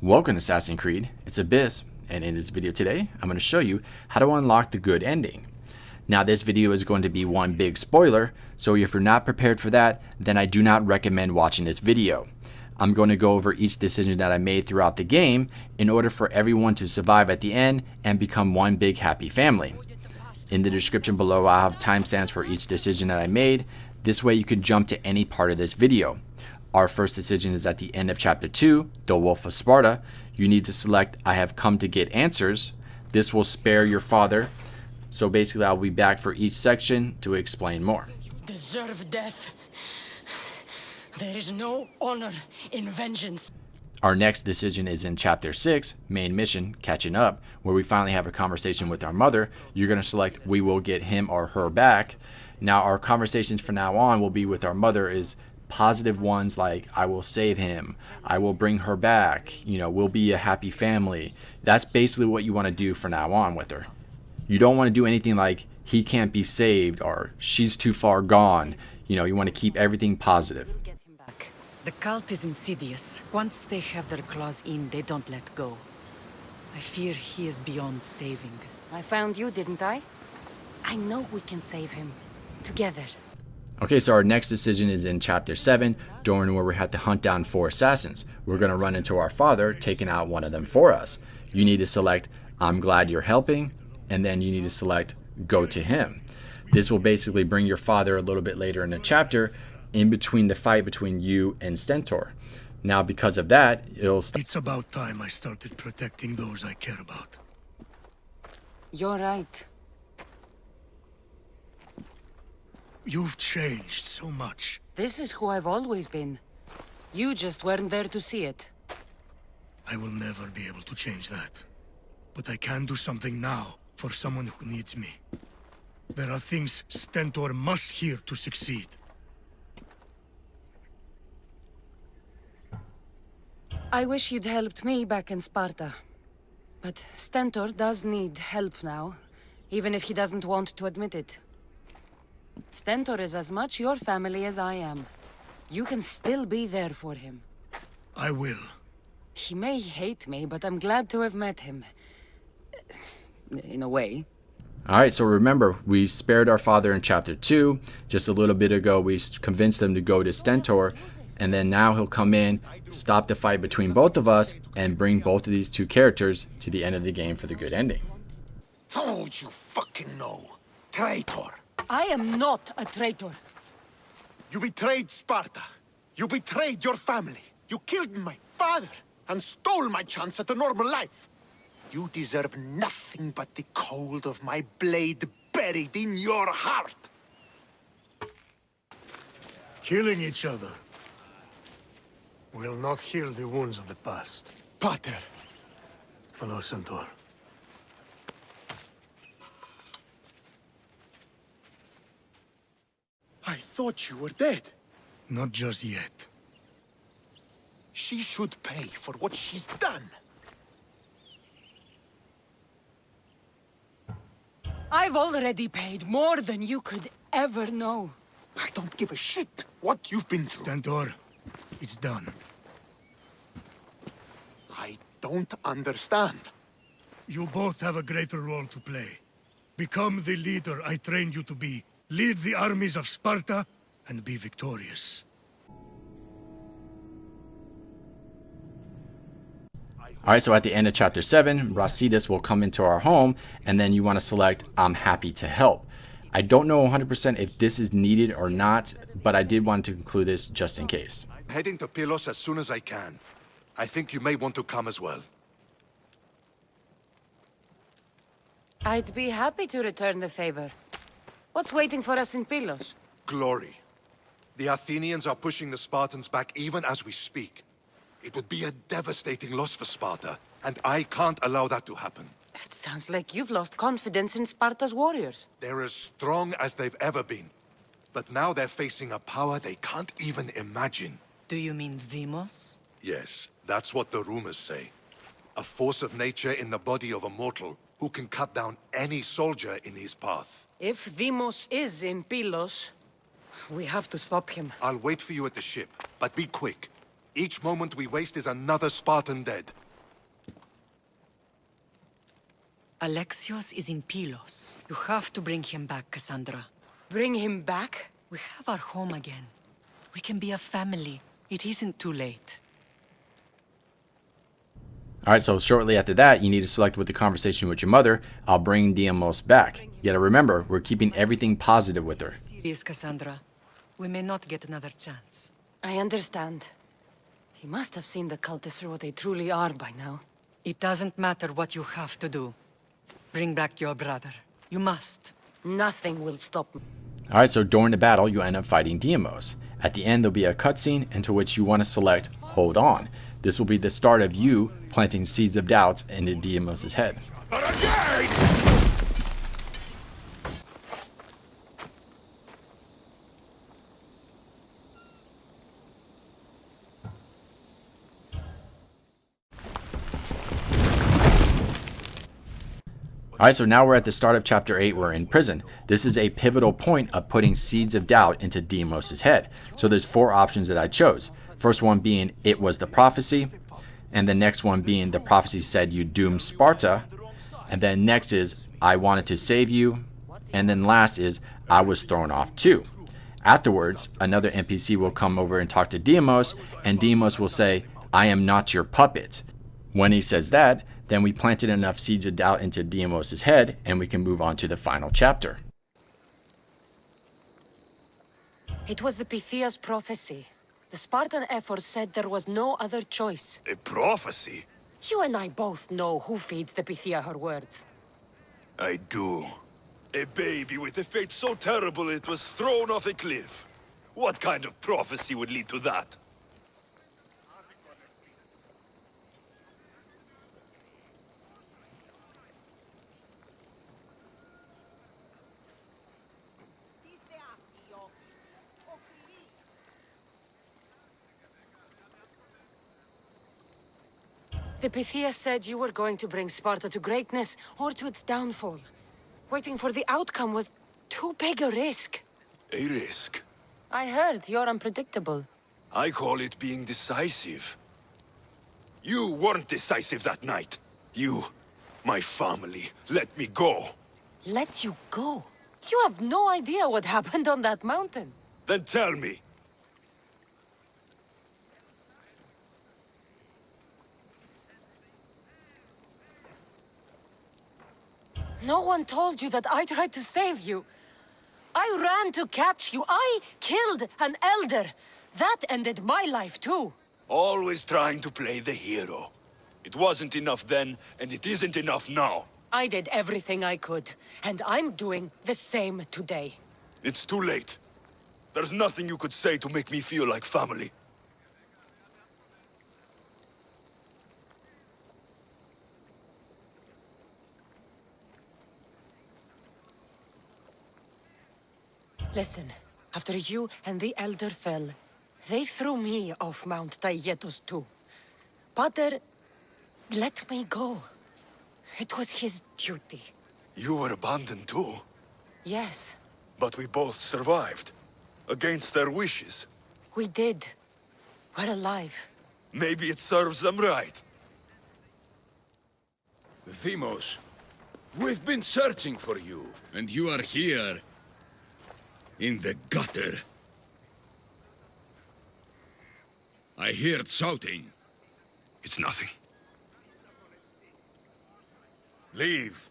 Welcome to Assassin's Creed, it's Abyss, and in this video today, I'm going to show you how to unlock the good ending. Now this video is going to be one big spoiler, so if you're not prepared for that, then I do not recommend watching this video. I'm going to go over each decision that I made throughout the game in order for everyone to survive at the end and become one big happy family. In the description below, I'll have timestamps for each decision that I made. This way you can jump to any part of this video. Our first decision is at the end of chapter 2, the Wolf of Sparta. You need to select I have come to get answers. This will spare your father. So basically I'll be back for each section to explain more. You deserve death. There is no honor in vengeance. Our next decision is in chapter 6, main mission, catching up, where we finally have a conversation with our mother. You're going to select we will get him or her back. Now our conversations from now on will be with our mother is positive ones like I will save him, I will bring her back, we'll be a happy family. That's basically what you want to do from now on with her. You don't want to do anything like he can't be saved or she's too far gone. You want to keep everything positive. We'll get him back. The cult is insidious. Once they have their claws in, they don't let go. I fear he is beyond saving. I found you, didn't I? I know we can save him. Together. Okay, so our next decision is in chapter 7, during where we have to hunt down 4 assassins. We're going to run into our father, taking out one of them for us. You need to select I'm glad you're helping, and then you need to select go to him. This will basically bring your father a little bit later in the chapter, in between the fight between you and Stentor. Now because of that, It's about time I started protecting those I care about. You're right. You've changed so much. This is who I've always been. You just weren't there to see it. I will never be able to change that. But I can do something now for someone who needs me. There are things Stentor must hear to succeed. I wish you'd helped me back in Sparta. But Stentor does need help now, even if he doesn't want to admit it. Stentor is as much your family as I am. You can still be there for him. I will. He may hate me, but I'm glad to have met him. In a way. Alright, so remember, we spared our father in chapter 2. Just a little bit ago, we convinced him to go to Stentor. And then now he'll come in, stop the fight between both of us, and bring both of these 2 characters to the end of the game for the good ending. Oh, you fucking know. Traitor. I am not a traitor. You betrayed Sparta. You betrayed your family. You killed my father and stole my chance at a normal life. You deserve nothing but the cold of my blade buried in your heart. Killing each other will not heal the wounds of the past. Pater. Hello, Centaur. I thought you were dead. Not just yet. She should pay for what she's done. I've already paid more than you could ever know. I don't give a shit what you've been through. Stentor, it's done. I don't understand. You both have a greater role to play. Become the leader I trained you to be. Lead the armies of Sparta and be victorious. Alright, so at the end of chapter 7, Brasidas will come into our home, and then you want to select I'm happy to help. I don't know 100% if this is needed or not, but I did want to include this just in case. Heading to Pylos as soon as I can. I think you may want to come as well. I'd be happy to return the favor. What's waiting for us in Pylos? Glory. The Athenians are pushing the Spartans back even as we speak. It would be a devastating loss for Sparta, and I can't allow that to happen. It sounds like you've lost confidence in Sparta's warriors. They're as strong as they've ever been. But now they're facing a power they can't even imagine. Do you mean Deimos? Yes, that's what the rumors say. A force of nature in the body of a mortal who can cut down any soldier in his path. If Deimos is in Pylos, we have to stop him. I'll wait for you at the ship, but be quick. Each moment we waste is another Spartan dead. Alexios is in Pylos. You have to bring him back, Cassandra. Bring him back? We have our home again. We can be a family. It isn't too late. Alright, so shortly after that, you need to select with the conversation with your mother, I'll bring Deimos back. You gotta remember, we're keeping everything positive with her. Serious, Cassandra. We may not get another chance. I understand. He must have seen the cultists for what they truly are by now. It doesn't matter what you have to do. Bring back your brother. You must. Nothing will stop me. Alright, so during the battle, you end up fighting Deimos. At the end, there'll be a cutscene into which you want to select Hold On. This will be the start of you planting seeds of doubts into Deimos' head. Alright, so now we're at the start of chapter 8, we're in prison. This is a pivotal point of putting seeds of doubt into Deimos' head. So there's 4 options that I chose. First one being, it was the prophecy. And the next one being, the prophecy said you doomed Sparta. And then next is, I wanted to save you. And then last is, I was thrown off too. Afterwards, another NPC will come over and talk to Deimos, and Deimos will say, I am not your puppet. When he says that, then we planted enough seeds of doubt into Deimos' head, and we can move on to the final chapter. It was the Pythia's prophecy. The Spartan effort said there was no other choice. A prophecy? You and I both know who feeds the Pythia her words. I do. A baby with a fate so terrible it was thrown off a cliff. What kind of prophecy would lead to that? The Pythia said you were going to bring Sparta to greatness or to its downfall. Waiting for the outcome was too big a risk. A risk? I heard you're unpredictable. I call it being decisive. You weren't decisive that night. You, my family, let me go. Let you go? You have no idea what happened on that mountain. Then tell me. No one told you that I tried to save you. I ran to catch you. I killed an elder. That ended my life too. Always trying to play the hero. It wasn't enough then, and it isn't enough now. I did everything I could, and I'm doing the same today. It's too late. There's nothing you could say to make me feel like family. Listen, after you and the Elder fell, they threw me off Mount Taygetos too. Pater let me go. It was his duty. You were abandoned too, Yes, but we both survived. Against their wishes. we did. We're alive. Maybe it serves them right. Deimos, we've been searching for you, and you are here. In the gutter. I heard shouting. It's nothing. Leave.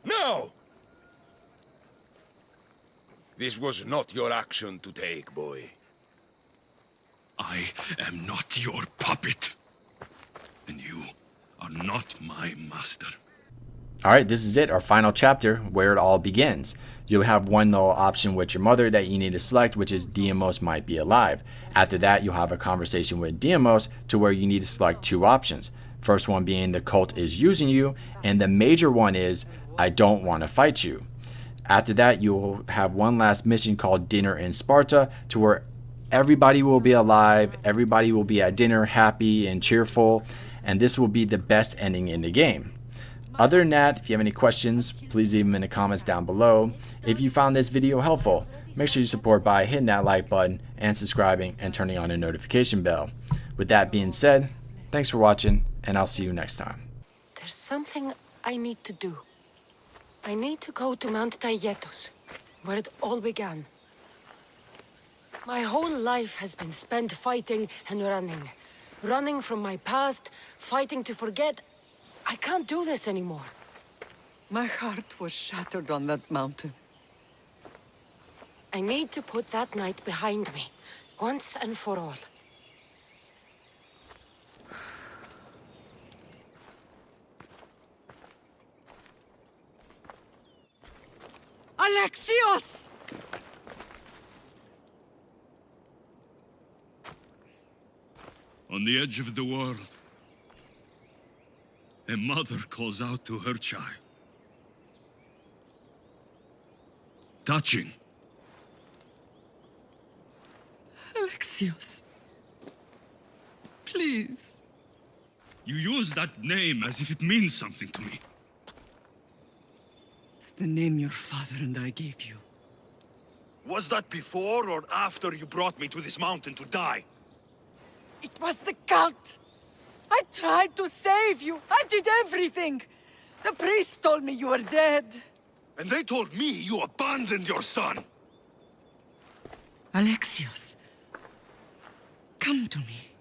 Now! This was not your action to take, boy. I am not your puppet. And you are not my master. Alright, this is it, our final chapter, where it all begins. You'll have one little option with your mother that you need to select, which is Deimos might be alive. After that, you'll have a conversation with Deimos to where you need to select 2 options. First one being the cult is using you, and the major one is I don't want to fight you. After that, you'll have one last mission called Dinner in Sparta, to where everybody will be alive, everybody will be at dinner happy and cheerful, and this will be the best ending in the game. Other than that, if you have any questions, please leave them in the comments down below. If you found this video helpful, make sure you support by hitting that like button and subscribing and turning on the notification bell. With that being said, thanks for watching, and I'll see you next time. There's something I need to do. I need to go to Mount Taygetos, where it all began. My whole life has been spent fighting and running. Running from my past, fighting to forget. I can't do this anymore. My heart was shattered on that mountain. I need to put that night behind me, once and for all. Alexios! On the edge of the world, a mother calls out to her child. Touching. Alexios. Please. You use that name as if it means something to me. It's the name your father and I gave you. Was that before or after you brought me to this mountain to die? It was the cult! I tried to save you! I did everything! The priest told me you were dead! And they told me you abandoned your son! Alexios, come to me.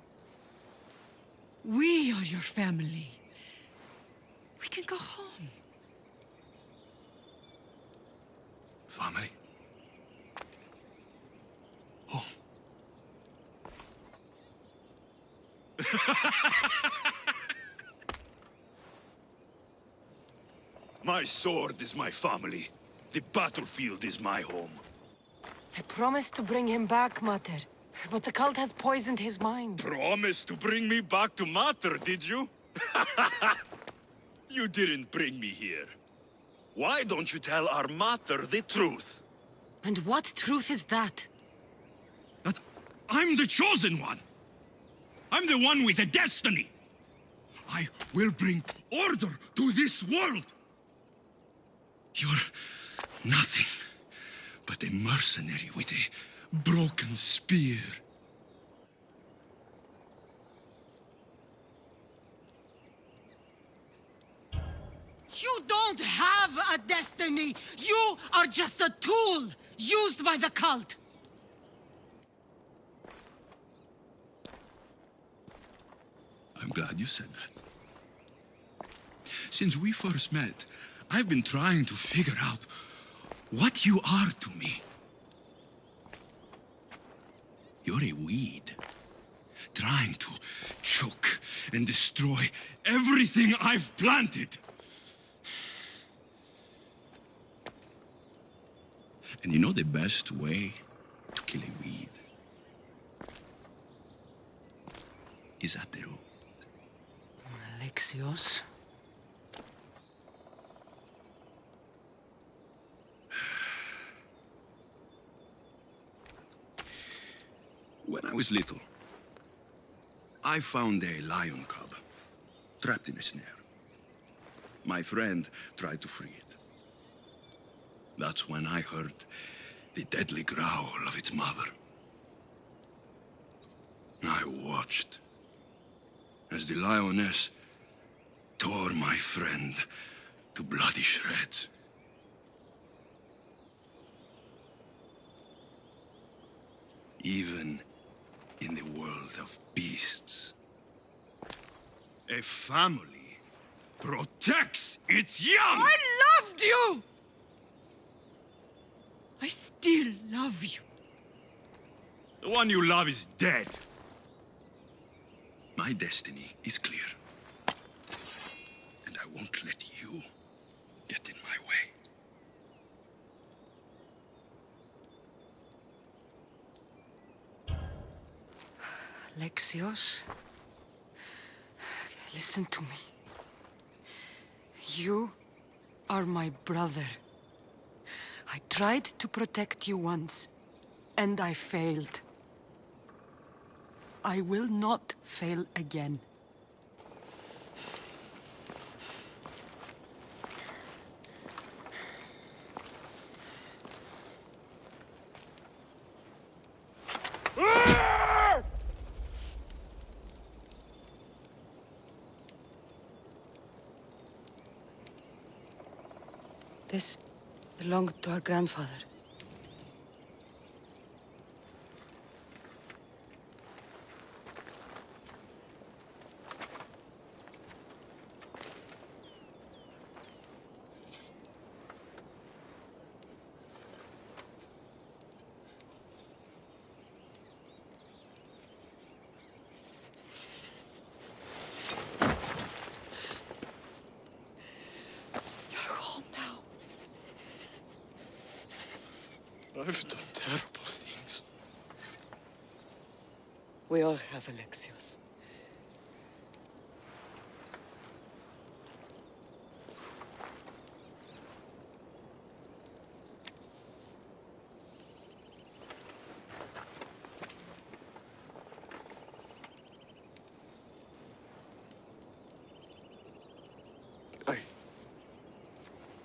We are your family. We can go home. Family? Home. My sword is my family. The battlefield is my home. I promised to bring him back, Mater. But the cult has poisoned his mind. Promised to bring me back to Mater, did you? You didn't bring me here. Why don't you tell our Mater the truth? And what truth is that? That I'm the chosen one. I'm the one with a destiny. I will bring order to this world. You're nothing but a mercenary with a broken spear. You don't have a destiny! You are just a tool used by the cult! I'm glad you said that. Since we first met, I've been trying to figure out what you are to me. You're a weed, trying to choke and destroy everything I've planted. And you know the best way to kill a weed is at the root. Alexios? When I was little, I found a lion cub trapped in a snare. My friend tried to free it. That's when I heard the deadly growl of its mother. I watched as the lioness tore my friend to bloody shreds. Even in the world of beasts, a family protects its young! I loved you! I still love you. The one you love is dead. My destiny is clear. And I won't let you get in my way. Alexios? Listen to me. You are my brother. I tried to protect you once, and I failed. I will not fail again. This belonged to our grandfather. I've done terrible things. We all have, Alexios.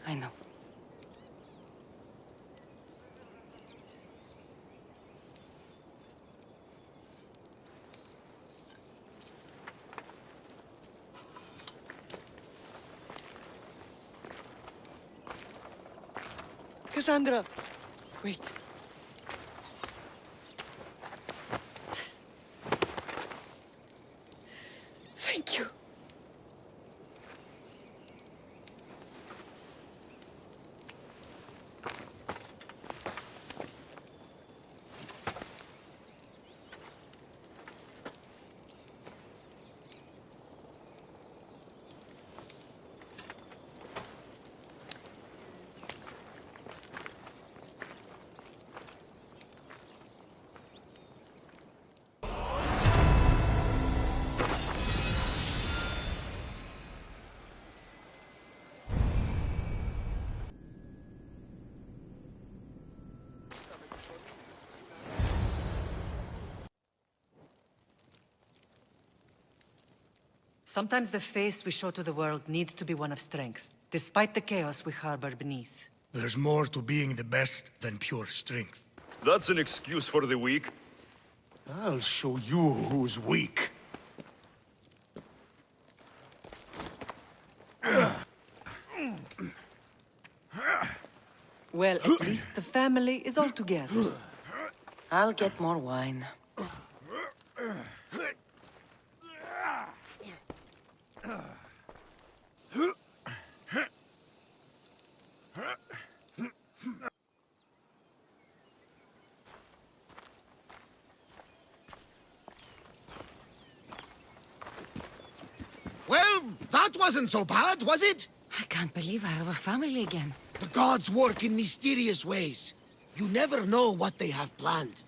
I know. Cassandra! Wait. Thank you. Sometimes the face we show to the world needs to be one of strength, despite the chaos we harbor beneath. There's more to being the best than pure strength. That's an excuse for the weak. I'll show you who's weak. Well, at least the family is all together. I'll get more wine. Well, that wasn't so bad, was it? I can't believe I have a family again. The gods work in mysterious ways. You never know what they have planned.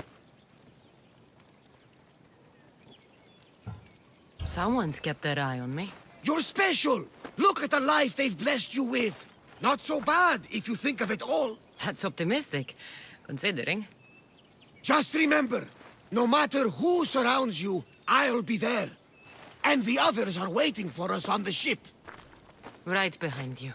Someone's kept their eye on me. You're special! Look at the life they've blessed you with! Not so bad, if you think of it all. That's optimistic, considering. Just remember, no matter who surrounds you, I'll be there. And the others are waiting for us on the ship. Right behind you.